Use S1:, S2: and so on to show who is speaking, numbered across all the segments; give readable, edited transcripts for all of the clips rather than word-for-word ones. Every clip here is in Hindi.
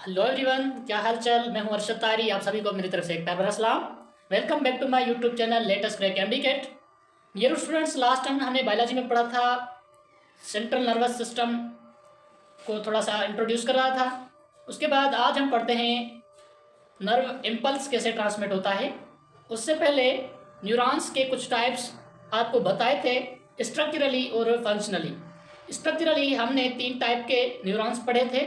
S1: हेलो एवरीवन, क्या हाल चाल। मैं हूं अरशद तारी। आप सभी को मेरी तरफ से एक प्यार भरा सलाम। Welcome back to my YouTube channel latest crack MDCAT. ये स्टूडेंट्स, लास्ट टाइम हमने बायोलॉजी में पढ़ा था, सेंट्रल नर्वस सिस्टम को थोड़ा सा इंट्रोड्यूस कर रहा था। उसके बाद आज हम पढ़ते हैं नर्व इम्पल्स कैसे ट्रांसमिट होता है। उससे पहले न्यूरॉन्स के कुछ टाइप्स आपको बताए थे, स्ट्रक्चरली और फंक्शनली। स्ट्रक्चरली हमने 3 टाइप के न्यूरॉन्स पढ़े थे,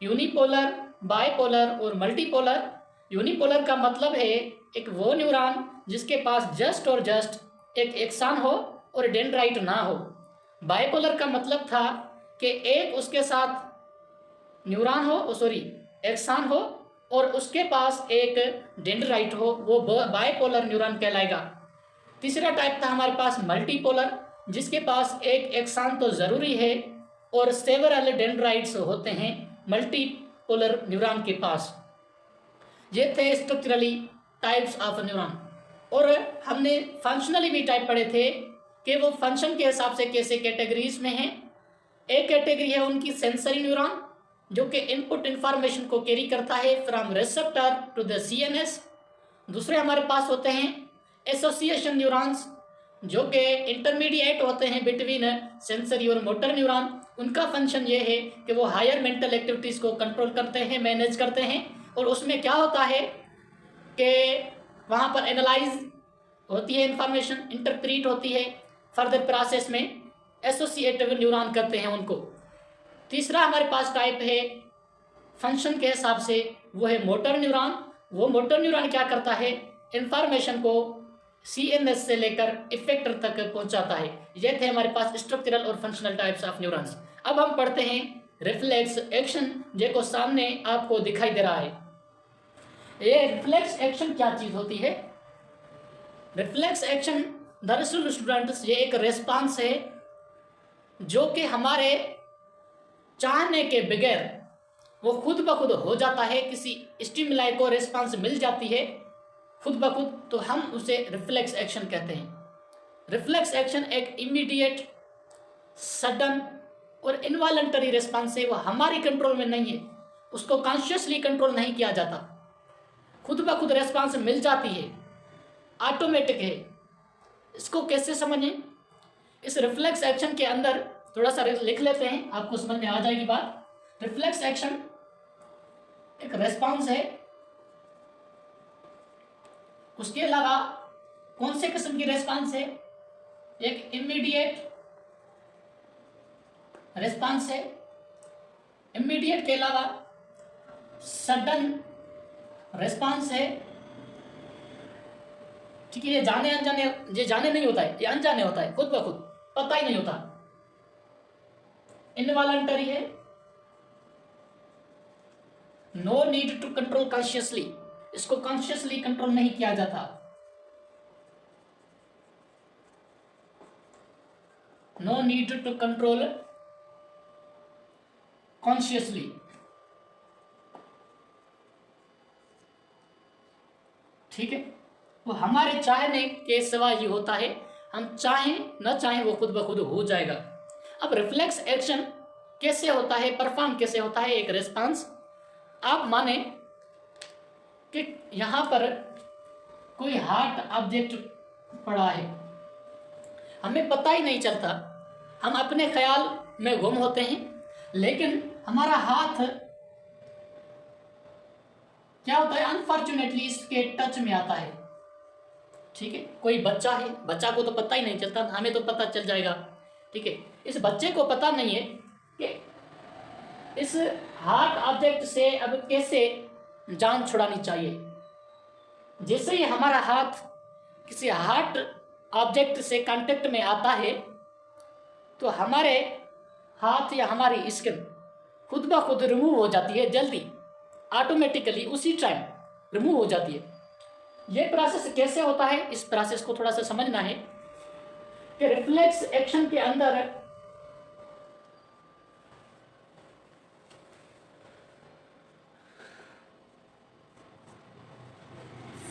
S1: यूनिपोलर, बाइपोलर और मल्टीपोलर। यूनिपोलर का मतलब है एक वो न्यूरॉन जिसके पास जस्ट और जस्ट एक एक्सान हो और डेंड्राइट ना हो। बाइपोलर का मतलब था कि एक उसके साथ न्यूरॉन हो, सॉरी एक्सान हो, और उसके पास एक डेंड्राइट हो, वो बाइपोलर न्यूरॉन कहलाएगा। तीसरा टाइप था हमारे पास मल्टीपोलर, जिसके पास एक एक्सान तो ज़रूरी है और सेवरल डेंड्राइट्स होते हैं मल्टीपोलर न्यूरॉन के पास। ये थे स्ट्रक्चरली टाइप्स ऑफ न्यूरॉन। और हमने फंक्शनली भी टाइप पढ़े थे कि वो फंक्शन के हिसाब से कैसे कैटेगरीज में हैं। एक कैटेगरी है उनकी सेंसरी न्यूरॉन, जो कि इनपुट इंफॉर्मेशन को कैरी करता है from receptor to the CNS. दूसरे हमारे पास होते हैं एसोसिएशन न्यूरॉन्स, जो कि इंटरमीडिएट होते हैं बिटवीन सेंसरी और मोटर न्यूरॉन। उनका फंक्शन ये है कि वो हायर मेंटल एक्टिविटीज़ को कंट्रोल करते हैं, मैनेज करते हैं। और उसमें क्या होता है कि वहाँ पर एनालाइज होती है इंफॉर्मेशन, इंटरप्रीट होती है, फर्दर प्रोसेस में एसोसिएटिव न्यूरॉन करते हैं उनको। तीसरा हमारे पास टाइप है फंक्शन के हिसाब से, वो है मोटर न्यूरॉन। वो मोटर न्यूरॉन क्या करता है, इंफॉर्मेशन को सीएनएस से लेकर इफेक्टर तक पहुंचाता है। ये थे हमारे पास स्ट्रक्चरल और फंक्शनल टाइप्स ऑफ न्यूरॉन्स। अब हम पढ़ते हैं रिफ्लेक्स एक्शन, जो सामने आपको दिखाई दे रहा है। ये रिफ्लेक्स एक्शन क्या चीज होती है? रिफ्लेक्स एक्शन दरअसल स्टूडेंट्स ये एक रेस्पॉन्स है जो कि हमारे चाहने के बगैर वो खुद ब खुद हो जाता है। किसी स्टिमुलाई को रेस्पॉन्स मिल जाती है खुद ब खुद, तो हम उसे रिफ्लेक्स एक्शन कहते हैं। रिफ्लेक्स एक्शन एक इमीडिएट, सडन और इनवॉलंटरी रिस्पॉन्स है। वो हमारी कंट्रोल में नहीं है, उसको कॉन्शियसली कंट्रोल नहीं किया जाता, खुद ब खुद रिस्पॉन्स मिल जाती है, ऑटोमेटिक है। इसको कैसे समझें? इस रिफ्लेक्स एक्शन के अंदर थोड़ा सा लिख लेते हैं, आपको समझ में आ जाएगी बात। रिफ्लेक्स एक्शन एक रिस्पॉन्स है। उसके अलावा कौन से किस्म की रिस्पॉन्स है? एक इमीडिएट रिस्पॉन्स है। इमीडिएट के अलावा सडन रिस्पॉन्स है। ठीक है, ये जाने अनजाने, ये जाने नहीं होता है, ये अनजाने होता है, खुद ब खुद पता ही नहीं होता। इनवॉलंटरी है, no need to control consciously, इसको कॉन्शियसली कंट्रोल नहीं किया जाता। No need to control consciously. ठीक है, वो हमारे चाहने के सिवा ये होता है, हम चाहें न चाहें वो खुद ब खुद हो जाएगा। अब रिफ्लेक्स एक्शन कैसे होता है, परफॉर्म कैसे होता है? एक रिस्पांस, आप माने कि यहां पर कोई हार्ड ऑब्जेक्ट पड़ा है, हमें पता ही नहीं चलता, हम अपने ख्याल में गुम होते हैं, लेकिन हमारा हाथ क्या होता है, अनफॉर्चुनेटली इसके टच में आता है। ठीक है, कोई बच्चा है, बच्चा को तो पता ही नहीं चलता, हमें तो पता चल जाएगा। ठीक है, इस बच्चे को पता नहीं है कि इस हार्ड ऑब्जेक्ट से अब कैसे जान छुड़ानी चाहिए। जैसे ही हमारा हाथ किसी हार्ड ऑब्जेक्ट से कांटेक्ट में आता है, तो हमारे हाथ या हमारी स्किन खुद ब खुद रिमूव हो जाती है, जल्दी ऑटोमेटिकली उसी टाइम रिमूव हो जाती है। ये प्रोसेस कैसे होता है, इस प्रोसेस को थोड़ा सा समझना है कि रिफ्लेक्स एक्शन के अंदर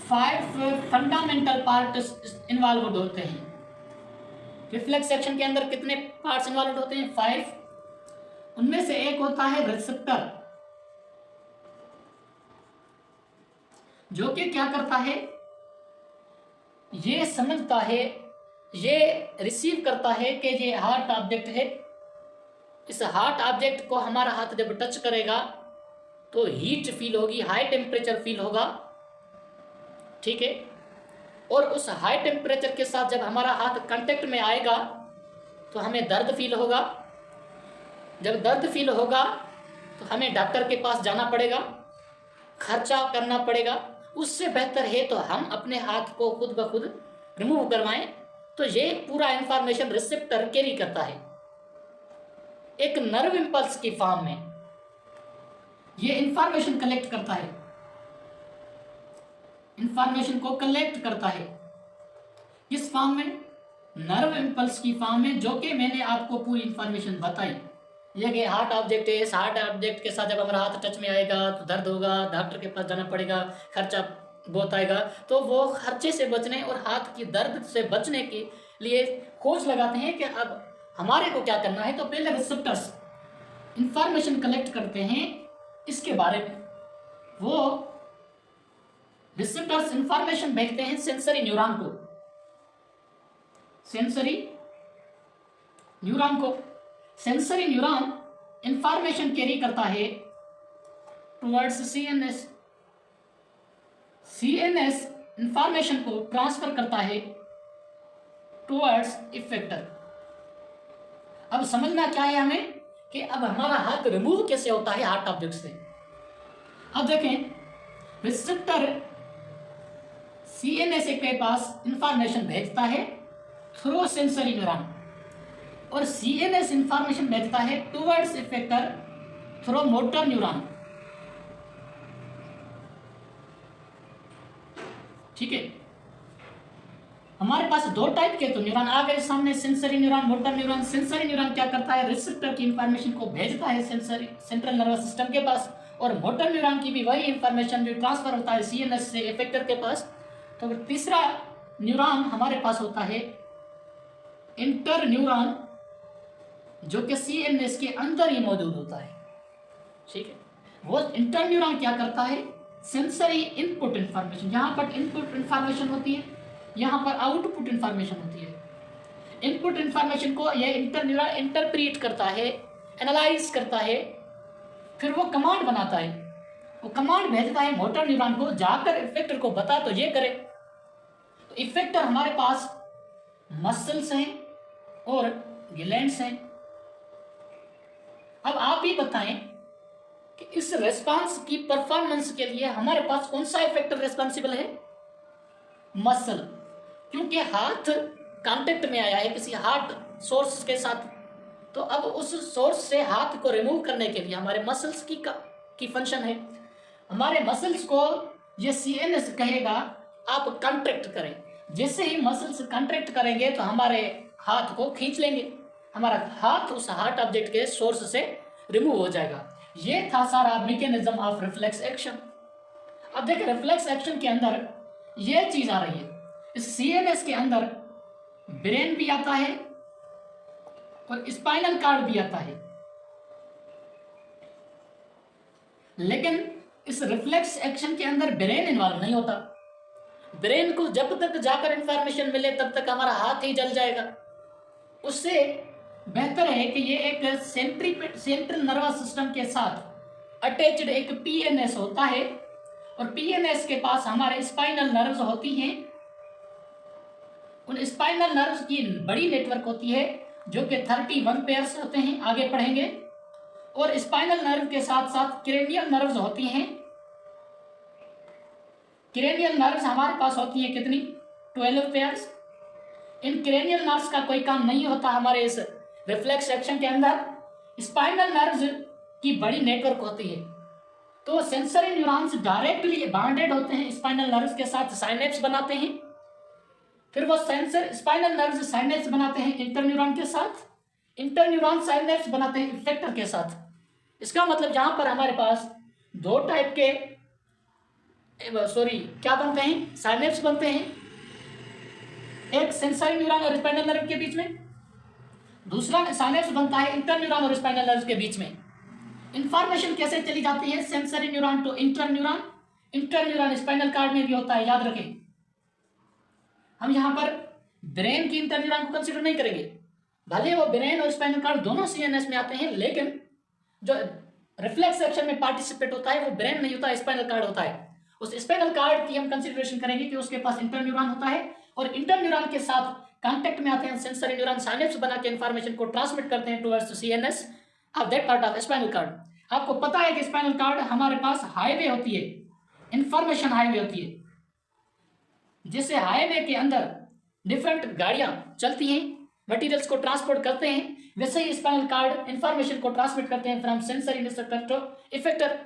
S1: फाइव फंडामेंटल पार्ट्स इन्वॉल्व होते हैं। रिफ्लेक्स एक्शन के अंदर कितने पार्ट्स इन्वॉल्व होते हैं? 5। उनमें से एक होता है रिसेप्टर, जो कि क्या करता है, ये समझता है, ये रिसीव करता है कि ये हार्ड ऑब्जेक्ट है। इस हार्ड ऑब्जेक्ट को हमारा हाथ जब टच करेगा तो हीट फील होगी, हाई टेम्परेचर फील होगा, ठीक है। और उस हाई टेम्परेचर के साथ जब हमारा हाथ कांटेक्ट में आएगा तो हमें दर्द फील होगा। जब दर्द फील होगा तो हमें डॉक्टर के पास जाना पड़ेगा, खर्चा करना पड़ेगा। उससे बेहतर है तो हम अपने हाथ को खुद ब खुद रिमूव करवाएं। तो ये पूरा इंफॉर्मेशन रिसेप्टर कैरी करता है एक नर्व इंपल्स की फॉर्म में, ये इंफॉर्मेशन कलेक्ट करता है, इंफॉर्मेशन को कलेक्ट करता है किस फॉर्म में, नर्व इंपल्स की फॉर्म में, जो कि मैंने आपको पूरी इंफॉर्मेशन बताई। ये कि हार्ट ऑब्जेक्ट है, इस हार्ट ऑब्जेक्ट के साथ जब हमारा हाथ टच में आएगा तो दर्द होगा, डॉक्टर के पास जाना पड़ेगा, खर्चा बहुत आएगा। तो वो खर्चे से बचने और हाथ की दर्द से बचने के लिए खोज लगाते हैं कि अब हमारे को क्या करना है। तो पहले रिसेप्टर्स इंफॉर्मेशन कलेक्ट करते हैं इसके बारे में, वो रिसेप्टर्स इंफॉर्मेशन भेजते हैं सेंसरी न्यूरॉन को, सेंसरी न्यूरॉन को। सेंसरी न्यूरॉन इंफॉर्मेशन कैरी करता है टुवर्ड्स सीएनएस, सीएनएस इंफॉर्मेशन को ट्रांसफर करता है टुवर्ड्स इफेक्टर। अब समझना क्या है हमें कि अब हमारा हाथ रिमूव कैसे होता है हार्ट ऑब्जेक्ट से। अब देखें, रिसेप्टर सीएनएस के पास इंफॉर्मेशन भेजता है थ्रू सेंसरी न्यूरॉन, और सीएनएस इंफॉर्मेशन भेजता है towards effector through motor neuron, ठीक है। हमारे पास दो टाइप के तो न्यूरॉन आ गए सामने, sensory neuron, motor neuron. Sensory neuron क्या करता है, रिसेप्टर की इंफॉर्मेशन को भेजता है सेंसरी सेंट्रल नर्वस सिस्टम के पास, और मोटर न्यूरॉन की भी वही इंफॉर्मेशन जो ट्रांसफर होता है सीएनएस से इफेक्टर के पास। तो तीसरा न्यूरॉन हमारे पास होता है इंटर न्यूरॉन, जो कि सीएनएस के अंदर ही मौजूद होता है, ठीक है। वो इंटर न्यूरॉन क्या करता है, सेंसरी इनपुट इंफॉर्मेशन, यहाँ पर इनपुट इंफॉर्मेशन होती है, यहाँ पर आउटपुट इंफॉर्मेशन होती है। इनपुट इंफॉर्मेशन को यह इंटर न्यूरॉन इंटरप्रीट करता है, एनालाइज करता है, फिर वो कमांड बनाता है, वो कमांड भेजता है मोटर न्यूरॉन को, जाकर इफेक्टर को बता तो ये करे। तो इफेक्टर हमारे पास मसल्स हैं और ग्लैंड्स हैं। अब आप ही बताएं कि इस रेस्पॉन्स की परफॉर्मेंस के लिए हमारे पास कौन सा इफेक्टर रेस्पॉन्सिबल है, मसल, क्योंकि हाथ कांटेक्ट में आया है किसी हार्ट सोर्स के साथ। तो अब उस सोर्स से हाथ को रिमूव करने के लिए हमारे मसल्स की फंक्शन है। हमारे मसल्स को ये सीएनएस कहेगा आप कंट्रैक्ट करें, जैसे ही मसल्स कंट्रैक्ट करेंगे तो हमारे हाथ को खींच लेंगे, हमारा हाथ उस हार्ट ऑब्जेक्ट के सोर्स से रिमूव हो जाएगा। ये था सारा मैकेनिज्म ऑफ रिफ्लेक्स एक्शन। अब देखिए, रिफ्लेक्स एक्शन के अंदर ये चीज आ रही है, इस सीएनएस के अंदर ब्रेन भी आता है और स्पाइनल कार्ड भी आता है, लेकिन इस रिफ्लेक्स एक्शन के अंदर ब्रेन इन्वॉल्व नहीं होता। ब्रेन को जब तक जाकर इंफॉर्मेशन मिले तब तक हमारा हाथ ही जल जाएगा। उससे बेहतर है कि ये एक सेंट्रल नर्वस सिस्टम के साथ अटैच्ड एक पीएनएस होता है, और पीएनएस के पास हमारे स्पाइनल नर्व्स होती हैं। उन स्पाइनल नर्व्स की बड़ी नेटवर्क होती है जो कि 31 पेयर्स होते हैं, आगे पढ़ेंगे। और स्पाइनल नर्व के साथ साथ क्रेनियल नर्व्स होती हैं। क्रेनियल नर्व्स हमारे पास होती हैं कितनी, 12 पेयर्स। इन क्रेनियल नर्व्स का कोई काम नहीं होता हमारे इस रिफ्लेक्स एक्शन के अंदर। स्पाइनल नर्व्स की बड़ी नेटवर्क होती है, तो सेंसरी न्यूरॉन्स डायरेक्टली बॉन्डेड होते हैं स्पाइनल नर्व्स के साथ, साइनेप्स बनाते हैं। फिर वो स्पाइनल नर्व्स साइनेप्स बनाते हैं इंटर न्यूरॉन के साथ, इंटर न्यूरॉन साइनेप्स बनाते हैं इफेक्टर के साथ। इसका मतलब यहाँ पर हमारे पास दो टाइप के क्या बनते हैं, साइनेप्स बनते हैं, एक सेंसरी न्यूरॉन और स्पाइनल नर्व के बीच में, दूसरा साइनेप्स बनता है इंटर न्यूरॉन और स्पाइनल नर्व के बीच में। इंफॉर्मेशन कैसे चली जाती है, sensory neuron to interneuron, interneuron spinal cord में भी होता है, याद रखें। हम यहाँ पर ब्रेन की इंटरन्यूरॉन को कंसीडर नहीं करेंगे, भले वो ब्रेन और स्पाइनल कार्ड दोनों सीएनएस में आते हैं, लेकिन जो रिफ्लेक्स एक्शन में पार्टिसिपेट होता है वो ब्रेन नहीं होता, स्पाइनल कार्ड होता है। उस स्पाइनल कार्ड की हम कंसीडरेशन करेंगे कि उसके पास इंटरन्यूरॉन होता है और इंटरन्यूरॉन के साथ कांटेक्ट में आते हैं सेंसरी न्यूरॉन, साइनेप्स बना के इंफॉर्मेशन को ट्रांसमिट करते हैं towards CNS of that part of spinal cord. आपको पता है कि स्पाइनल कार्ड हमारे पास हाईवे होती है, इंफॉर्मेशन हाईवे होती है, जिससे हाईवे के अंदर डिफरेंट गाड़ियां चलती हैं, मटेरियल्स को ट्रांसपोर्ट करते हैं, वैसे ही स्पाइनल कार्ड इंफॉर्मेशन को ट्रांसमिट करते हैं from sensory instructor to effector.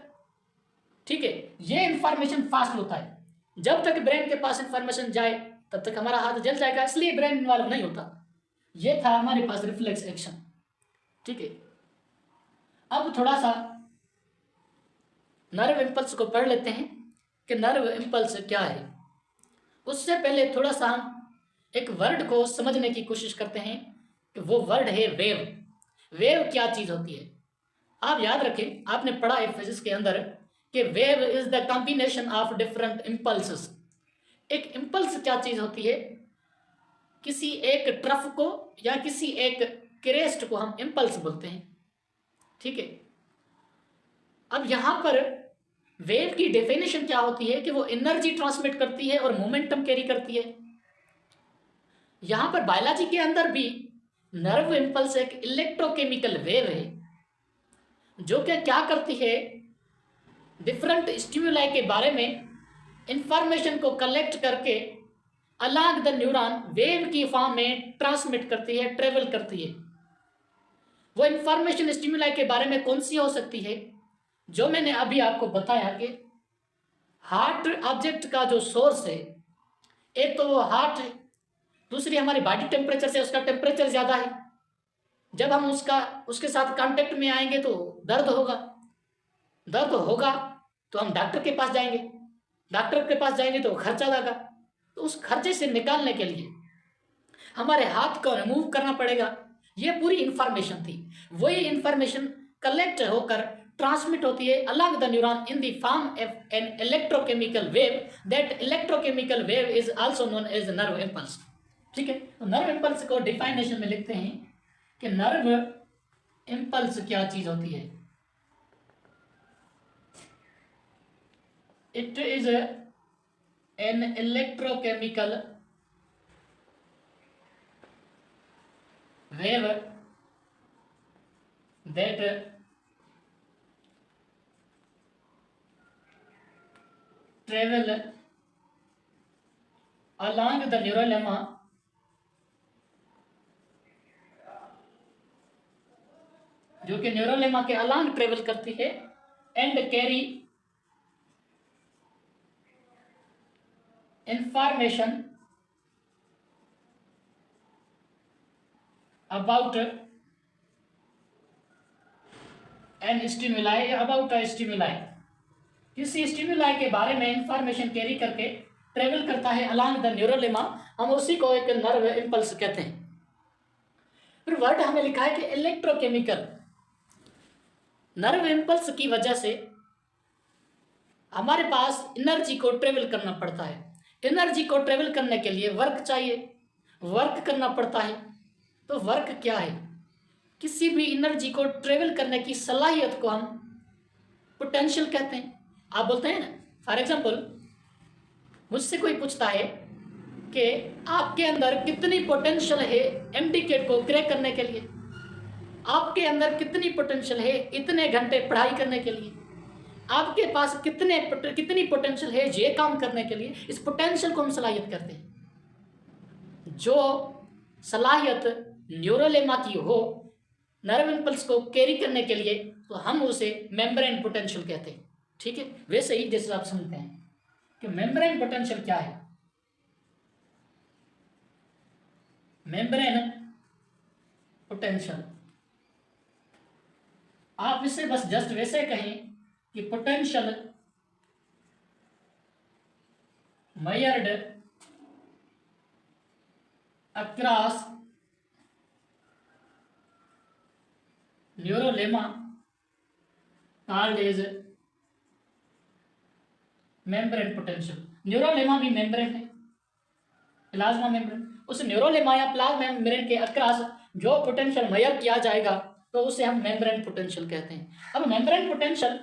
S1: ठीक है, ये इंफॉर्मेशन फास्ट होता है, जब तक ब्रेन के पास इंफॉर्मेशन जाए तब तक हमारा हाथ जल जाएगा, इसलिए ब्रेन इन्वॉल्व नहीं होता। ये था हमारे पास रिफ्लेक्स एक्शन। ठीक है, अब थोड़ा सा नर्व इंपल्स को पढ़ लेते हैं कि नर्व इंपल्स क्या है। उससे पहले थोड़ा सा हम एक वर्ड को समझने की कोशिश करते हैं कि वो वर्ड है वेव। वेव क्या चीज होती है? आप याद रखें, आपने पढ़ा है फिजिक्स के अंदर कि wave is the combination of different impulses. एक इंपल्स क्या चीज होती है? किसी एक ट्रफ को या किसी एक क्रेस्ट को हम इंपल्स बोलते हैं। ठीक है, अब यहां पर वेव की डेफिनेशन क्या होती है कि वो एनर्जी ट्रांसमिट करती है और मोमेंटम कैरी करती है। यहां पर बायोलॉजी के अंदर भी नर्व इंपल्स एक इलेक्ट्रोकेमिकल वेव है जो कि क्या करती है, डिफरेंट स्टिमुलाई के बारे में इंफॉर्मेशन को कलेक्ट करके अलॉन्ग द न्यूरॉन वेव की फॉर्म में ट्रांसमिट करती है, ट्रेवल करती है। वो इंफॉर्मेशन स्टिमुलाई के बारे में कौन सी हो सकती है? जो मैंने अभी आपको बताया कि हार्ट ऑब्जेक्ट का जो सोर्स है, एक तो वो हार्ट है, दूसरी हमारी बॉडी टेम्परेचर से उसका टेम्परेचर ज्यादा है। जब हम उसके साथ कांटेक्ट में आएंगे तो दर्द होगा, दर्द होगा तो हम डॉक्टर के पास जाएंगे, डॉक्टर के पास जाएंगे तो खर्चा लगा, तो उस खर्चे से निकालने के लिए हमारे हाथ को रिमूव करना पड़ेगा। ये पूरी इंफॉर्मेशन थी, वही इंफॉर्मेशन कलेक्ट होकर ट्रांसमिट होती है along the neuron in the form of an electrochemical wave. That electrochemical wave is also known as nerve impulse. ठीक है, तो नर्व इम्पल्स को डिफाइनेशन में लिखते हैं कि नर्व इम्पल्स क्या चीज होती है। It is an electrochemical wave that travel along the neural lemma जो कि न्यूरल लेमा के अलॉन्ग ट्रेवल करती है and carry information about an stimuli, about a stimuli, किसी स्टिमुलाई के बारे में इंफॉर्मेशन कैरी करके ट्रेवल करता है अलॉन्ग द न्यूरल लेमा, हम उसी को एक नर्व इंपल्स कहते हैं। फिर वर्ड हमें लिखा है कि इलेक्ट्रोकेमिकल। नर्व इंपल्स की वजह से हमारे पास एनर्जी को ट्रेवल करना पड़ता है। एनर्जी को ट्रेवल करने के लिए वर्क चाहिए, वर्क करना पड़ता है। तो वर्क क्या है? किसी भी एनर्जी को ट्रेवल करने की सलाहियत को हम पोटेंशियल कहते हैं। आप बोलते हैं ना, फॉर एग्जाम्पल मुझसे कोई पूछता है कि आपके अंदर कितनी पोटेंशियल है एमडी को क्रैक करने के लिए, आपके अंदर कितनी पोटेंशियल है इतने घंटे पढ़ाई करने के लिए, आपके पास कितनी पोटेंशियल है ये काम करने के लिए। इस पोटेंशियल को हम सलाहियत कहते हैं। जो सलाहियत न्यूरोलेमा की हो नर्व इंपल्स को कैरी करने के लिए, तो हम उसे मेम्ब्रेन पोटेंशियल कहते हैं। ठीक है, वैसे ही जैसे आप समझते हैं कि मेम्ब्रेन पोटेंशियल क्या है। मेम्ब्रेन पोटेंशियल आप इसे बस जस्ट वैसे कहें कि potential measured across न्यूरोलेमा called is membrane potential. न्यूरोलेमा भी मेम्ब्रेन है, प्लाज्मा मेम्ब्रेन। उस न्यूरोलेमा या प्लाज्मा मेम्ब्रेन के अक्रॉस जो पोटेंशियल मेजर किया जाएगा तो उसे हम मेम्ब्रेन पोटेंशियल कहते हैं। अब मेम्ब्रेन पोटेंशियल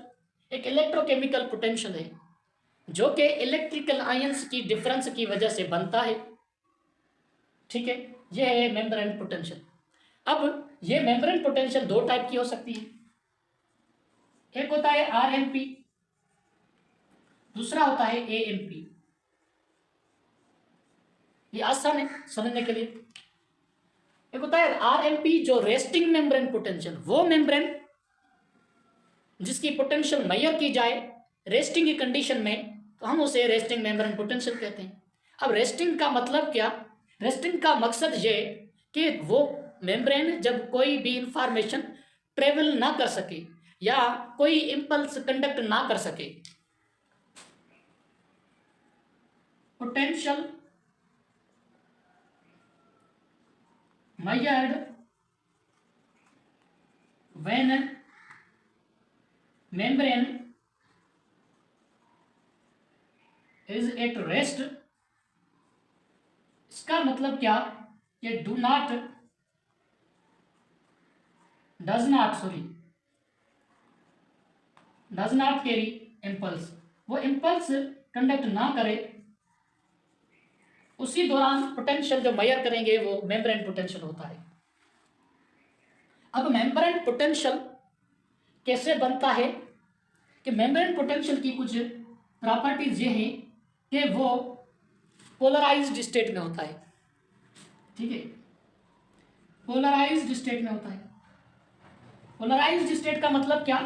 S1: एक इलेक्ट्रोकेमिकल पोटेंशियल है जो कि इलेक्ट्रिकल आयंस की डिफरेंस की वजह से बनता है। ठीक है, ये है मेम्ब्रेन पोटेंशियल। अब ये मेम्ब्रेन पोटेंशियल दो टाइप की हो सकती है, एक होता है आरएमपी, दूसरा होता है एएमपी। ये आसान है समझने के लिए। एक होता है आरएमपी जो रेस्टिंग मेम्ब्रेन पोटेंशियल, वो मेम्ब्रेन जिसकी पोटेंशियल मेजर की जाए रेस्टिंग की कंडीशन में तो हम उसे रेस्टिंग मेम्ब्रेन पोटेंशियल कहते हैं। अब रेस्टिंग का मतलब क्या? रेस्टिंग का मकसद ये कि वो मेम्ब्रेन जब कोई भी इंफॉर्मेशन ट्रेवल ना कर सके या कोई इंपल्स कंडक्ट ना कर सके, potential measured when membrane is at rest। इसका मतलब क्या? ये डज नॉट कैरी इम्पल्स, वो इम्पल्स कंडक्ट ना करे, उसी दौरान पोटेंशियल जो मेजर करेंगे वो मेम्ब्रेन पोटेंशियल होता है। अब मेम्ब्रेन पोटेंशियल कैसे बनता है कि मेम्ब्रेन पोटेंशियल की कुछ प्रॉपर्टीज ये हैं कि वो पोलराइज्ड स्टेट में होता है। ठीक है, पोलराइज्ड स्टेट में होता है। पोलराइज्ड स्टेट का मतलब क्या?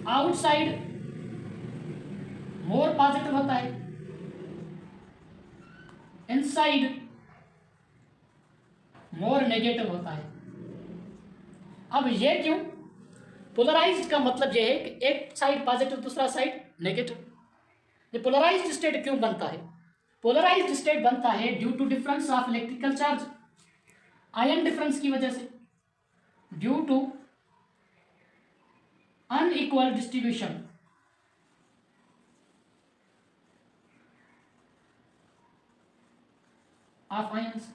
S1: आउटसाइड मोर पॉजिटिव होता है, इनसाइड मोर नेगेटिव होता है। अब ये क्यों? पोलराइज्ड का मतलब ये है कि एक साइड पॉजिटिव दूसरा साइड नेगेटिव। ये पोलराइज्ड स्टेट क्यों बनता है? पोलराइज्ड स्टेट बनता है due to difference of electrical charge, ion difference की वजह से, due to unequal distribution of ions.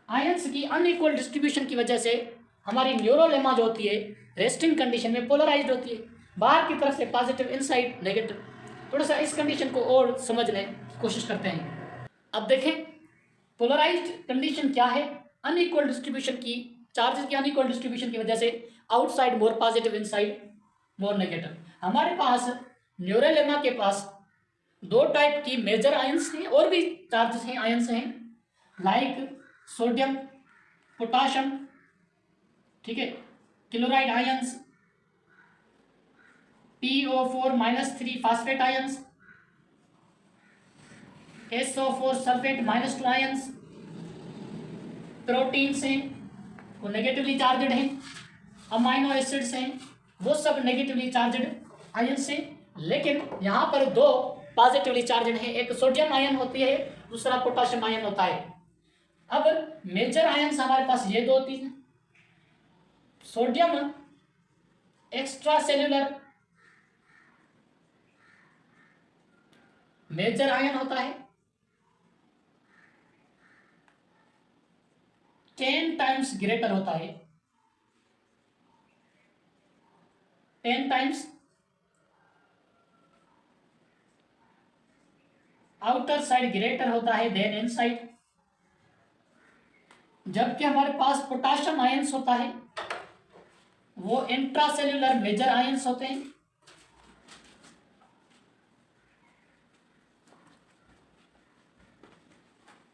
S1: Ions की अनइक्वल डिस्ट्रीब्यूशन की वजह से हमारी न्यूरोलेमा जो होती है रेस्टिंग कंडीशन में पोलराइज्ड होती है, बाहर की तरफ से पॉजिटिव, इनसाइड नेगेटिव। थोड़ा सा इस कंडीशन को और समझने की कोशिश करते हैं। अब देखें पोलराइज्ड कंडीशन क्या है? अनइक्वल डिस्ट्रीब्यूशन की, चार्जेस की अनइक्वल डिस्ट्रीब्यूशन की वजह से outside more positive, inside more negative. हमारे पास न्यूरोलेमा के पास दो टाइप की मेजर आयंस हैं, और भी चार्जेस हैं, आयंस हैं, लाइक सोडियम, पोटाशियम, ठीक है, chloride ions, PO4-3 phosphate ions, SO4 sulphate -2 ions, proteins हैं वो नेगेटिवली चार्जड हैं, अमाइनो एसिड्स हैं वो सब नेगेटिवली चार्जड आयंस हैं। लेकिन यहाँ पर दो पॉजिटिवली चार्जड हैं, एक सोडियम आयन होती है, दूसरा पोटाशियम आयन होता है। अब मेजर आयंस हमारे पास ये दो तीन, sodium extracellular major ion होता है, 10 टाइम्स ग्रेटर होता है, 10 टाइम्स आउटर साइड ग्रेटर होता है देन इनसाइड। जबकि हमारे पास पोटाशियम आयंस होता है वो इंट्रासेल्यूलर मेजर आयंस होते हैं,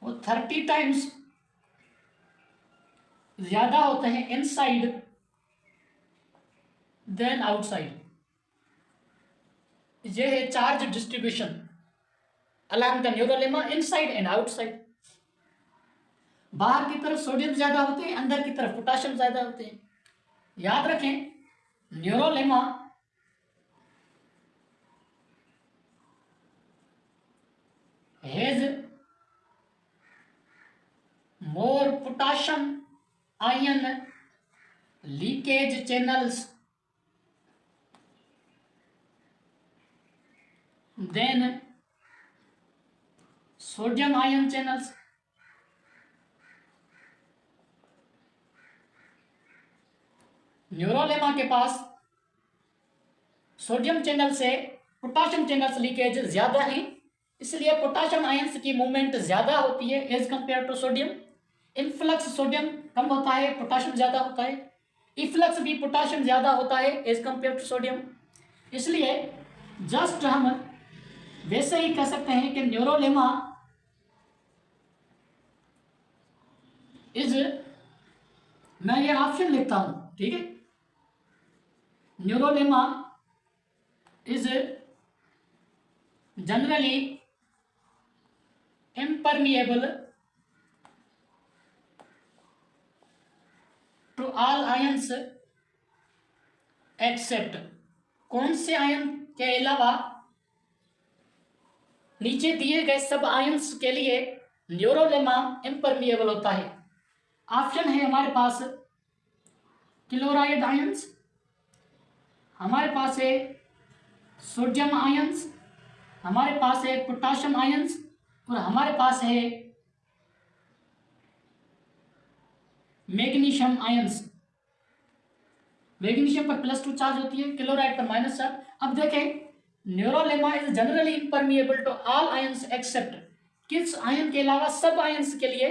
S1: वो 30 टाइम्स ज्यादा होते हैं इनसाइड देन आउटसाइड। ये है charge distribution along the neurolemma inside and outside. बाहर की तरफ सोडियम ज्यादा होते हैं, अंदर की तरफ पोटाशियम ज्यादा होते हैं। याद रखें neurolemma has more potassium ion leakage channels than sodium ion channels, neurolemma के पास सोडियम चैनल से पोटाशियम चैनल्स लीकेज ज्यादा है, इसलिए पोटाशियम आयंस की मूवमेंट ज्यादा होती है as compare to sodium. Influx sodium कम होता है, पोटाशियम ज्यादा होता है। इफ्लक्स भी पोटाशियम ज्यादा होता है एज कंपेयर टू सोडियम। इसलिए जस्ट हम वैसे ही कह सकते हैं कि न्यूरोलेमा इज, मैं ये ऑप्शन लिखता हूं, ठीक है, न्यूरोलेमा is generally impermeable to all ions except, कौन से आयन के अलावा नीचे दिए गए सब आयंस के लिए न्यूरोलेमा impermeable होता है। ऑप्शन है हमारे पास क्लोराइड आयंस, हमारे पास है सोडियम आयंस, हमारे पास है पोटाशियम आयंस, और हमारे पास है मैग्नीशियम आयंस। मैग्नीशियम पर +2 चार्ज होती है, क्लोराइड पर -4। अब देखें, neurolemma is generally impermeable to all ions except, किस आयन के अलावा सब आयंस के लिए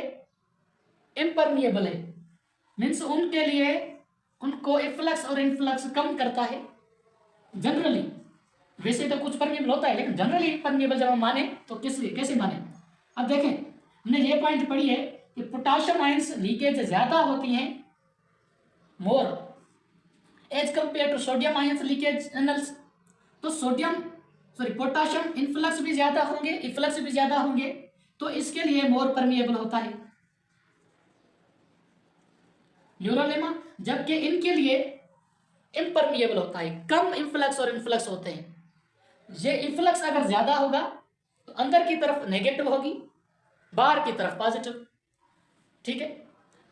S1: इम्परमिएबल है, मीन्स उनके लिए उनको इफ्लक्स और इनफ्लक्स कम करता है जनरली। वैसे तो कुछ परमिएबल होता है, लेकिन जनरली परमिएबल जब हम माने तो कैसे माने। अब देखें, हमने ये पॉइंट पढ़ी है कि पोटाशियम आयंस लीकेज ज्यादा होती हैं more as compare to sodium ions leakage channels. तो पोटाशियम इनफ्लक्स भी ज्यादा होंगे, इफ्लक्स भी ज्यादा होंगे, तो इसके लिए मोर परमिएबल होता है न्यूरोलेमा, जबकि इनके लिए इम्परमिएबल होता है, कम इनफ्लक्स और इनफ्लक्स होते हैं। ये इनफ्लक्स अगर ज्यादा होगा तो अंदर की तरफ नेगेटिव होगी, बाहर की तरफ पॉजिटिव, ठीक है।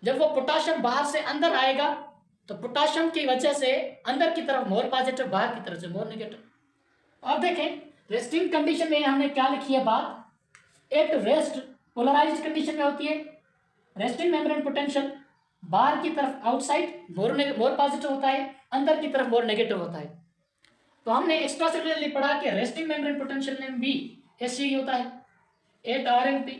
S1: जब वो पोटाशियम बाहर से अंदर आएगा तो पोटाशियम की वजह से अंदर की तरफ मोर पॉजिटिव, बाहर की तरफ से मोर नेगेटिव। अब देखें, रेस्टिंग कंडीशन में हमने क्या लिखी है बात, एट रेस्ट पोलराइज्ड कंडीशन में होती है रेस्टिंग मेम्ब्रेन पोटेंशियल, बाहर की तरफ आउटसाइड मोर पॉजिटिव होता है, अंदर की तरफ मोर नेगेटिव होता है। तो हमने एक्स्ट्रा सेलुलरली पढ़ा कि रेस्टिंग मेम्ब्रेन पोटेंशियल में भी ऐसे ही होता है 8 RMP।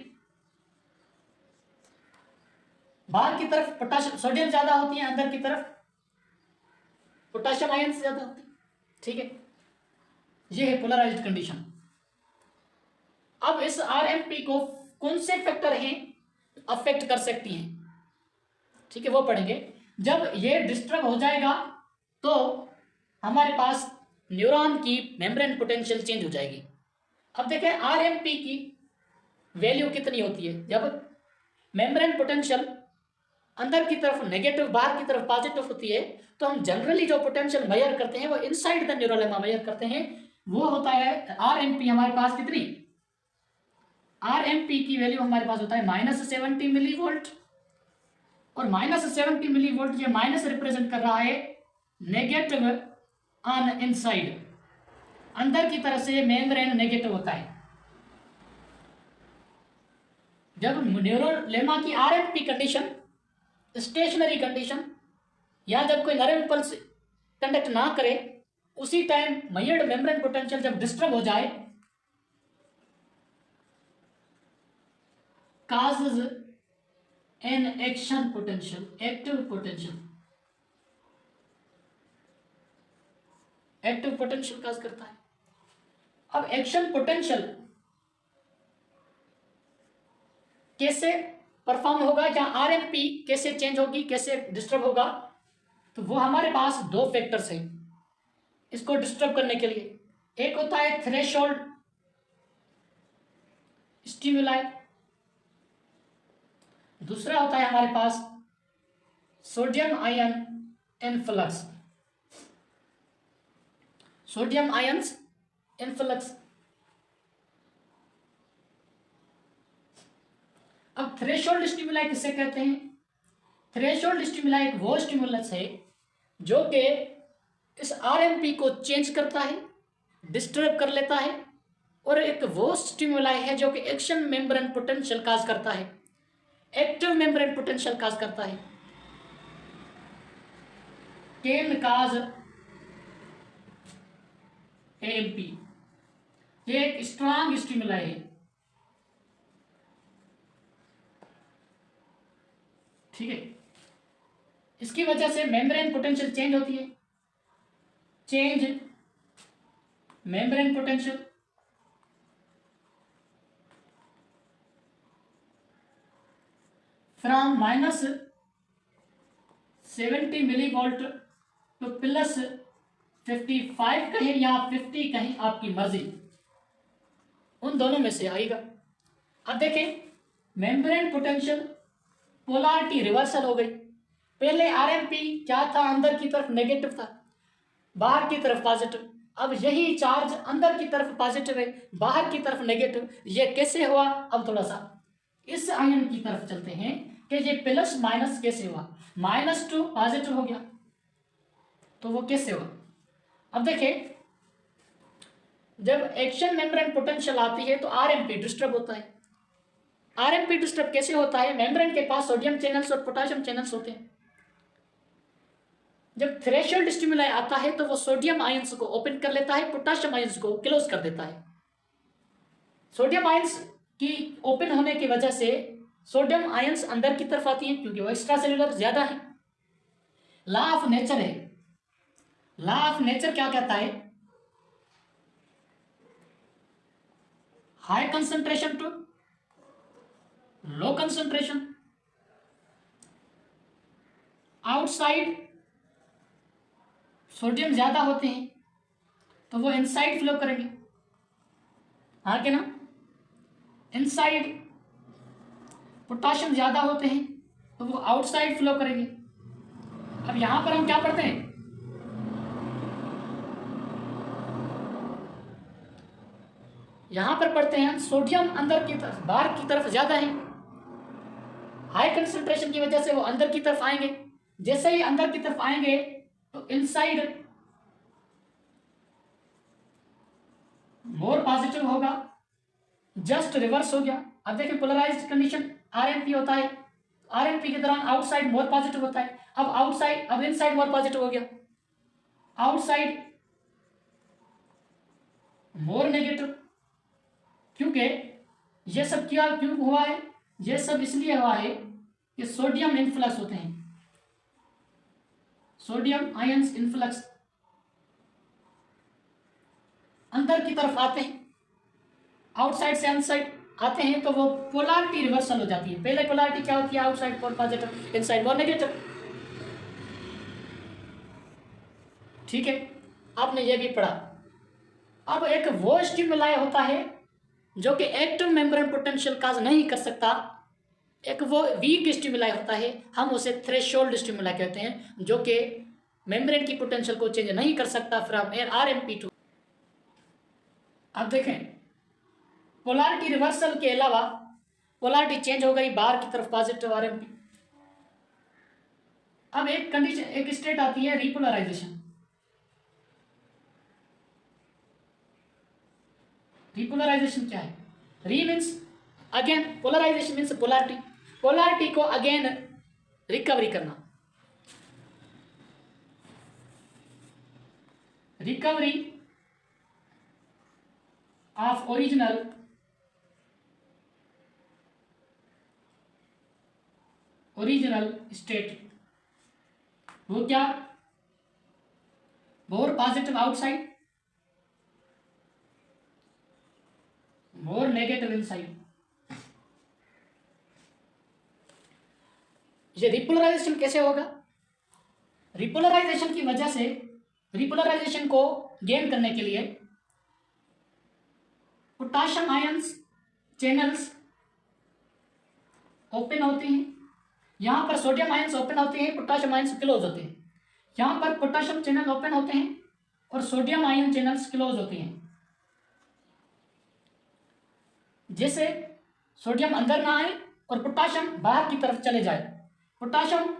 S1: बाहर की तरफ पोटाशियम सोडियम ज्यादा होती है, अंदर की तरफ पोटाशियम आयन ज्यादा होती है, ठीक है। ये है पोलराइज्ड कंडीशन। अब इस RMP को कौन से फैक्टर हैं अफेक्ट कर सकती हैं, ठीक है, वो पढ़ेंगे। जब ये डिस्टर्ब हो जाएगा तो हमारे पास न्यूरॉन की मेम्ब्रेन पोटेंशियल चेंज हो जाएगी। अब देखें RMP की वैल्यू कितनी होती है, जब मेम्ब्रेन पोटेंशियल अंदर की तरफ नेगेटिव, बाहर की तरफ पॉजिटिव होती है, तो हम जनरली जो पोटेंशियल मेजर करते हैं वो इनसाइड द न्यूरोलेमा मेजर करते हैं, वो होता है RMP हमारे पास कितनी, RMP की वैल्यू हमारे पास होता है -70 मिलीवोल्ट, और -70 मिलीवोल्ट ये माइनस रिप्रेजेंट कर रहा है नेगेटिव ऑन इनसाइड, अंदर की तरफ से मेम्ब्रेन नेगेटिव होता है। जब न्यूरोलेमा की RMP कंडीशन स्टेशनरी कंडीशन, या जब कोई नर्व इम्पल्स कंडक्ट ना करे, उसी टाइम मेजर्ड मेम्ब्रेन पोटेंशियल जब डिस्टर्ब हो जाए, causes an action potential, active potential cause करता है। अब एक्शन पोटेंशियल कैसे परफॉर्म होगा, या RMP कैसे चेंज होगी, कैसे डिस्टर्ब होगा, तो वो हमारे पास दो फैक्टर्स हैं इसको डिस्टर्ब करने के लिए। एक होता है थ्रेशोल्ड स्टिमुलाई, दूसरा होता है हमारे पास sodium ion influx, sodium ions influx. अब थ्रेशोल्ड स्टिमुलाई किसे कहते हैं, थ्रेशोल्ड स्टिमुलाई एक वो स्टिमुलस है जो कि इस RMP को चेंज करता है, डिस्टर्ब कर लेता है, और एक वो स्टिमुलाई है जो कि एक्शन मेम्ब्रेन पोटेंशियल काज करता है, एक्टिव मेम्ब्रेन पोटेंशियल काज करता है, कैन काज एएमपी। ये एक स्ट्रांग स्टिमुलाई है, ठीक है। इसकी वजह से मेम्ब्रेन पोटेंशियल चेंज होती है, change membrane potential from -70 millivolt to +55 कहें या 50 कहें, आपकी मर्जी, उन दोनों में से आएगा। अब देखें, मेम्ब्रेन पोटेंशियल पोलैरिटी रिवर्सल हो गई। पहले आरएमपी क्या था, अंदर की तरफ नेगेटिव था, बाहर की तरफ पॉजिटिव। अब यही चार्ज अंदर की तरफ पॉजिटिव है, बाहर की तरफ नेगेटिव। ये कैसे हुआ? अब थोड़ा सा इस आयन की तरफ चलते हैं कि ये प्लस माइनस कैसे हुआ। -2 पॉजिटिव हो गया, तो वो कैसे हुआ? अब देखिए, जब एक्शन मेम्ब्रेन पोटेंशियल आती है तो आरएमपी डिस्टर्ब होता है। आरएमपी डिस्टर्ब कैसे होता है? मेम्ब्रेन के पास सोडियम चैनल्स और पोटेशियम चैनल्स होते हैं। जब थ्रेशोल्ड स्टिमुलाई आता है तो वो सोडियम आयंस को ओपन कर लेता है, पोटेशियम आयंस को क्लोज कर देता है। सोडियम आयंस की ओपन होने की वजह से सोडियम आयंस अंदर की तरफ आती हैं क्योंकि वो एक्स्ट्रा सेल्यूलर ज्यादा है। लॉ ऑफ नेचर है, लॉ ऑफ नेचर क्या कहता है? High concentration to low concentration, outside sodium ज्यादा होते हैं तो वो इनसाइड फ्लो करेंगे, हाँ कि ना? इनसाइड पोटेशियम ज्यादा होते हैं तो वो आउटसाइड फ्लो करेंगे। अब यहां पर हम क्या पढ़ते हैं? यहां पर पढ़ते हैं सोडियम अंदर की तरफ, बाहर की तरफ ज्यादा है, हाई कंसंट्रेशन की वजह से वो अंदर की तरफ आएंगे। जैसे ही अंदर की तरफ आएंगे तो इनसाइड मोर पॉजिटिव होगा, जस्ट रिवर्स हो गया। अब देखिए, पोलराइज्ड कंडीशन आरएमपी होता है, आरएमपी के दौरान आउटसाइड मोर पॉजिटिव होता है। अब आउटसाइड, अब इनसाइड मोर पॉजिटिव हो गया, आउटसाइड मोर नेगेटिव। क्योंकि ये सब क्या क्यों हुआ है? ये सब इसलिए हुआ है कि सोडियम इनफ्लक्स होते हैं, सोडियम आयंस इनफ्लक्स अंदर की तरफ आते हैं, आउटसाइड से इनसाइड आते हैं तो वो पोलैरिटी रिवर्सल हो जाती है। पहले पोलैरिटी क्या होती है? Outside more positive, inside more negative, ठीक है। आपने ये भी पढ़ा। अब एक वो स्टिमुलाई होता है जो कि एक्टिव मेम्ब्रेन पोटेंशियल काज नहीं कर सकता, एक वो वीक स्टिमुलाई होता है, हम उसे थ्रेशोल्ड स्टिमुलाई कहते हैं, जो कि मेम्ब्रेन की पोटेंशियल को चेंज नहीं कर सकता फ्रॉम आरएमपी टू। अब देखें, पोलैरिटी रिवर्सल के अलावा पोलैरिटी चेंज हो गई, बाहर की तरफ पॉजिटिव आरएमपी। अब एक कंडीशन, एक स्टेट आती है रिपोलराइजेशन। रिपोलराइजेशन क्या है? Re means again, polarization means polarity, polarity को अगेन रिकवरी करना, रिकवरी ऑफ ओरिजिनल स्टेट। वो क्या? More positive outside, more negative inside. ये रिपोलराइजेशन कैसे होगा? रिपोलराइजेशन की वजह से, रिपोलराइजेशन को गेन करने के लिए पोटेशियम आयंस चैनल्स ओपन होते हैं, यहां पर सोडियम आयंस ओपन होते हैं, पोटेशियम आयंस क्लोज होते हैं। यहां पर पोटेशियम चैनल ओपन होते हैं और सोडियम आयन चैनल्स क्लोज होते हैं, जिससे सोडियम अंदर ना आए और पोटेशियम बाहर की तरफ चले जाए। पोटेशियम,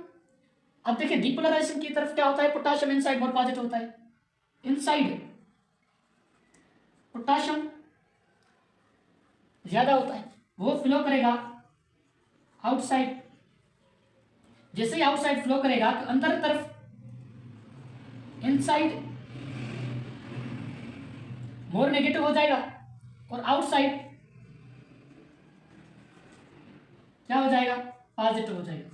S1: अब देखिए डिपोलराइजेशन की तरफ क्या होता है? पोटेशियम इनसाइड मोर पॉजिटिव होता है, इनसाइड पोटेशियम ज्यादा होता है वो फ्लो करेगा आउटसाइड। जैसे ही आउटसाइड फ्लो करेगा तो अंदर तरफ इनसाइड मोर नेगेटिव हो जाएगा और आउटसाइड क्या हो जाएगा, पॉजिटिव हो जाएगा।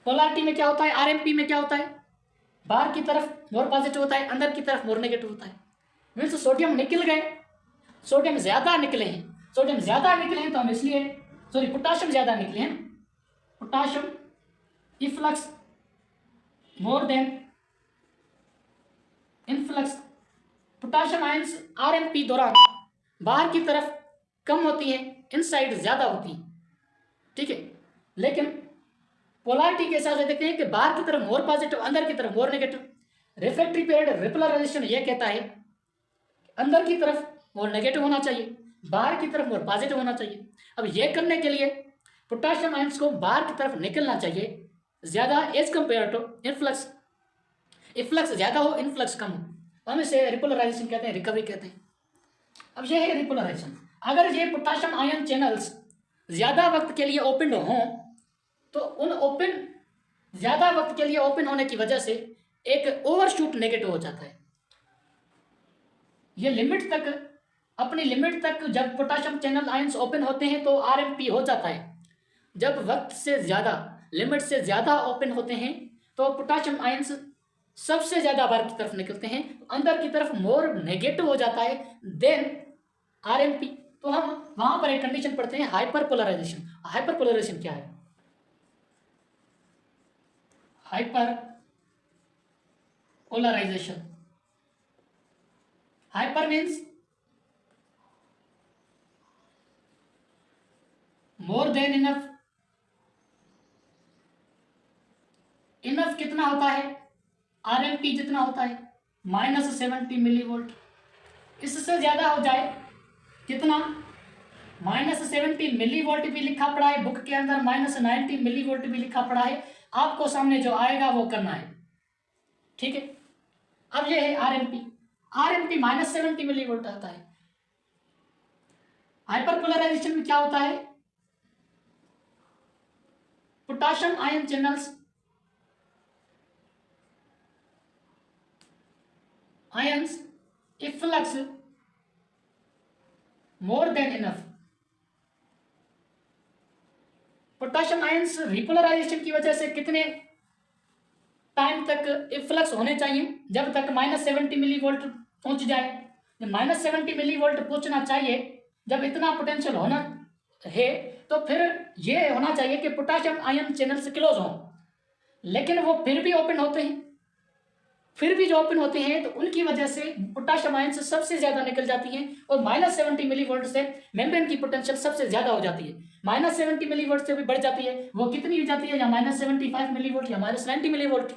S1: पोलैरिटी में क्या होता है, आरएमपी में क्या होता है, बाहर की तरफ मोर पॉजिटिव होता है, अंदर की तरफ मोर नेगेटिव होता है। मीन्स सोडियम निकल गए, सोडियम ज्यादा निकले हैं, सोडियम ज्यादा निकले हैं तो हम इसलिए सॉरी पोटाशियम ज्यादा निकले हैं, potassium efflux more then influx. Potassium ions RMP दौरान बाहर की तरफ कम होती है, इनसाइड ज्यादा होती है, ठीक है। लेकिन पोलैरिटी के हिसाब से देखते हैं कि बाहर की तरफ मोर पॉजिटिव, अंदर की तरफ more negative. Refractory period repolarization ये कहता है अंदर की तरफ मोर नेगेटिव होना चाहिए, बाहर की तरफ मोर पॉजिटिव होना चाहिए। अब ये करने के लिए पोटाशियम आयंस को बाहर की तरफ निकलना चाहिए ज्यादा as compare to influx. Efflux ज्यादा हो, इनफ्लक्स कम हो, हम इसे रिपोलराइजेशन कहते हैं, रिकवरी कहते हैं। अब ये है रिपोलराइजेशन। अगर ये पोटाशियम आयन चैनल्स ज्यादा वक्त के लिए ओपन हों तो उन ओपन ज्यादा वक्त के लिए ओपन होने की वजह से एक ओवरशूट नेगेटिव हो जाता है। ये लिमिट तक, अपनी लिमिट तक जब पोटाशियम चैनल आयंस ओपन होते हैं तो आरएमपी हो जाता है। जब वक्त से ज्यादा, लिमिट से ज्यादा ओपन होते हैं तो पोटाशियम आयंस सबसे ज्यादा बाहर की तरफ निकलते हैं, अंदर की तरफ मोर नेगेटिव हो जाता है देन आरएमपी। तो हम वहां पर एक कंडीशन पढ़ते हैं हाइपर पोलराइजेशन। हाइपर पोलराइजेशन क्या है, hyperpolarization, hyper means more than enough. Enough कितना होता है, आरएमपी जितना होता है -70 मिलीवोल्ट। इससे ज्यादा हो जाए कितना, -70 मिलीवोल्ट भी लिखा पड़ा है बुक के अंदर, -90 मिलीवोल्ट भी लिखा पड़ा है, आपको सामने जो आएगा वो करना है, ठीक है। अब ये है आरएमपी, आरएमपी -70 मिलीवोल्ट आता है। हाइपर पोलराइजेशन में क्या होता है, potassium ion channels ions efflux more than enough. Potassium ions repolarization की वजह से कितने टाइम तक इफ्लक्स होने चाहिए, जब तक -70 मिलीवोल्ट पहुंच जाए। जब -70 मिलीवोल्ट पहुंचना चाहिए, जब इतना पोटेंशियल होना है तो फिर ये होना चाहिए कि पोटाशियम आयन चैनल्स क्लोज हों। लेकिन वो फिर भी ओपन होते हैं, फिर भी जो ओपन होते हैं तो उनकी वजह से पोटाशियम आयन से सबसे ज्यादा निकल जाती हैं और -70 मिलीवोल्ट से मेम्ब्रेन की पोटेंशियल सबसे ज्यादा हो जाती है। -70 मिलीवोल्ट से भी बढ़ जाती है, वो कितनी हो जाती है, या -75 मिलीवोल्ट या -90 मिलीवोल्ट।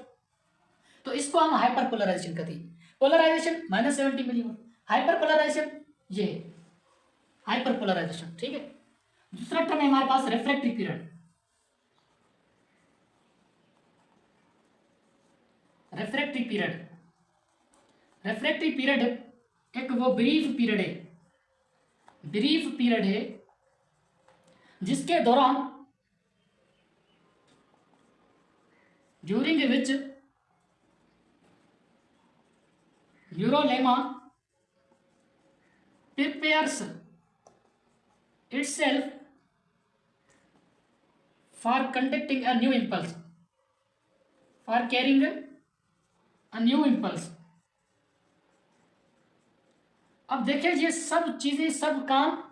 S1: तो इसको हम हाइपर पोलराइजेशन कहते हैं। पोलराइजेशन -70 मिलीवोल्ट, हाइपर पोलराइजेशन ये हाइपर पोलराइजेशन, ठीक है। दूसरा टर्म है हमारे पास refractory period. Refractory period, refractory period एक वो ब्रीफ पीरियड है, ब्रीफ पीरियड है जिसके दौरान, during which neurolemma prepares itself for conducting a new impulse, for carrying a new impulse। अब देखिए ये सब चीजें, सब काम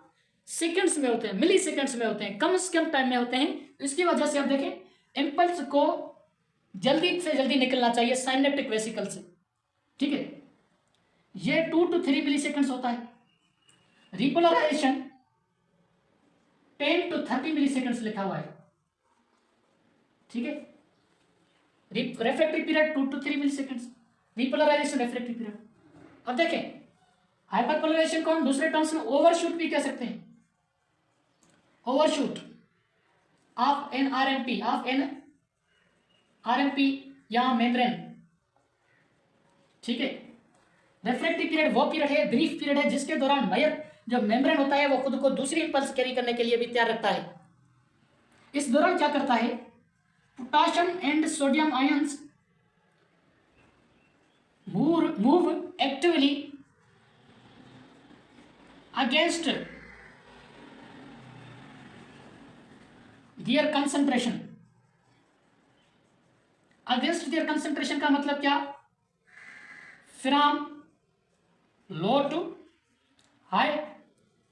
S1: सेकंड्स में होते हैं, मिली सेकंड्स में होते हैं, कम से कम टाइम में होते हैं। इसकी वजह से अब देखें इम्पल्स को जल्दी से जल्दी निकलना चाहिए साइनेप्टिक वेसिकल से, ठीक है। ये 2 to 3 मिली सेकंड्स होता है। रिपोलराइजेशन 10 to 30 मिली सेकंड्स लिखा हुआ है, ठीक है। Refractory period 2 to 3 milliseconds, repolarization refractory period. अब देखें हाइपर पोलराइजेशन को हम दूसरे टर्म्स में ओवरशूट भी कह सकते हैं, overshoot of an RMP, of an RMP या मेम्ब्रेन, ठीक है। रिफ्रैक्टिव पीरियड वो पीरियड है, ब्रीफ पीरियड है जिसके दौरान जो मेम्ब्रेन होता है वो खुद को दूसरी इंपल्स कैरी करने के लिए भी तैयार रखता है। इस दौरान क्या करता है, potassium and sodium ions move actively against their concentration. Against their concentration का मतलब क्या, फ्रॉम लो टू हाई।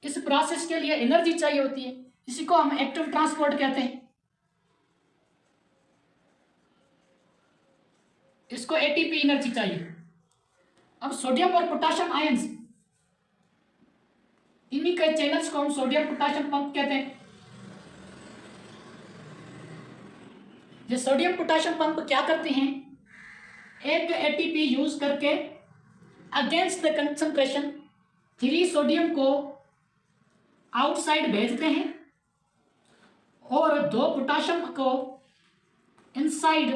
S1: इस प्रोसेस के लिए एनर्जी चाहिए होती है, इसी को हम एक्टिव ट्रांसपोर्ट कहते हैं। इसको एटीपी एनर्जी चाहिए। अब सोडियम और पोटाशियम आयंस, इन्हीं के चैनल्स को हम सोडियम पोटाशियम पंप कहते हैं। ये सोडियम पोटाशियम पंप क्या करते हैं, एक एटीपी यूज करके अगेंस्ट द कंसंट्रेशन 3 सोडियम को आउटसाइड भेजते हैं और 2 पोटाशियम को इनसाइड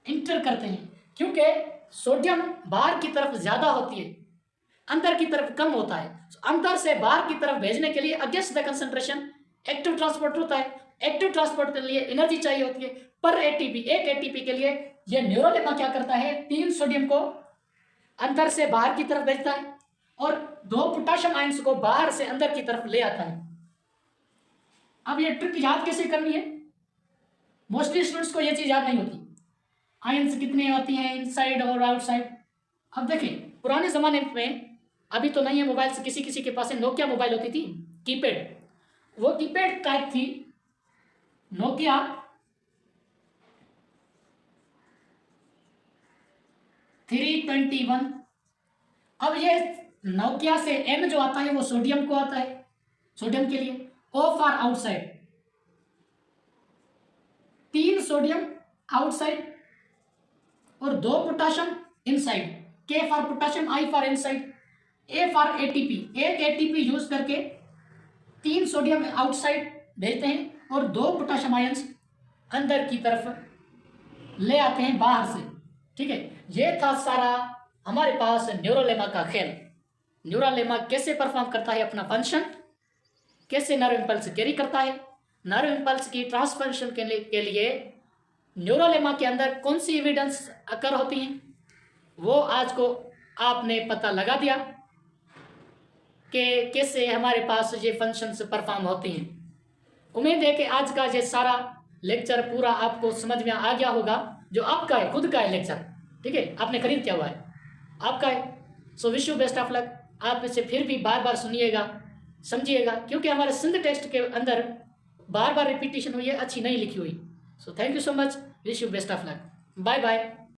S1: इंटर करते हैं। क्योंकि सोडियम बाहर की तरफ ज्यादा होती है, अंदर की तरफ कम होता है। अंदर से बाहर की तरफ भेजने के लिए against the concentration active transport होता है। एक्टिव ट्रांसपोर्ट के लिए एनर्जी चाहिए होती है पर एटीपी। एक एटीपी के लिए यह न्यूरोलेमा क्या करता है, 3 सोडियम को अंदर से बाहर की तरफ भेजता है और 2 पोटाशियम आयंस को बाहर से अंदर की तरफ ले आता है। अब ये ट्रिक याद कैसे करनी है, मोस्टली स्टूडेंट्स को ये चीज याद नहीं होती, आयंस कितने होती हैं इनसाइड और आउटसाइड। अब देखिए पुराने जमाने में, अभी तो नहीं है मोबाइल, से किसी किसी के पास नोकिया मोबाइल होती थी, कीपैड, वो कीपैड टाइप थी नोकिया 321। अब ये नोकिया से एन जो आता है वो सोडियम को आता है, सोडियम के लिए। O for outside, 3 sodium outside और 2 potassium inside. K for potassium, I for inside, A for ATP. एक एटीपी यूज करके 3 सोडियम आउटसाइड भेजते हैं और 2 पोटाशियम आयंस अंदर की तरफ ले आते हैं बाहर से। ठीक है, ये था सारा हमारे पास न्यूरोलेमा का खेल। न्यूरोलेमा कैसे परफॉर्म करता है अपना फंक्शन, कैसे नर्व इंपल्स कैरी करता है, नर्व इंपल्स की ट्रांसफर्मेशन के लिए न्यूरोलेमा के अंदर कौन सी एविडेंस अकर होती हैं, वो आज को आपने पता लगा दिया कि कैसे हमारे पास ये फंक्शंस परफॉर्म होती हैं। उम्मीद है कि आज का ये सारा लेक्चर पूरा आपको समझ में आ गया होगा, जो आपका है, खुद का है लेक्चर। ठीक है, आपने खरीद किया हुआ है, आपका है। So wish you best of luck. आप इसे फिर भी बार बार सुनिएगा, समझिएगा, क्योंकि हमारे सिंध टेस्ट के अंदर बार बार रिपीटेशन हुई है, अच्छी नहीं लिखी हुई। So thank you so much, wish you best of luck, bye bye.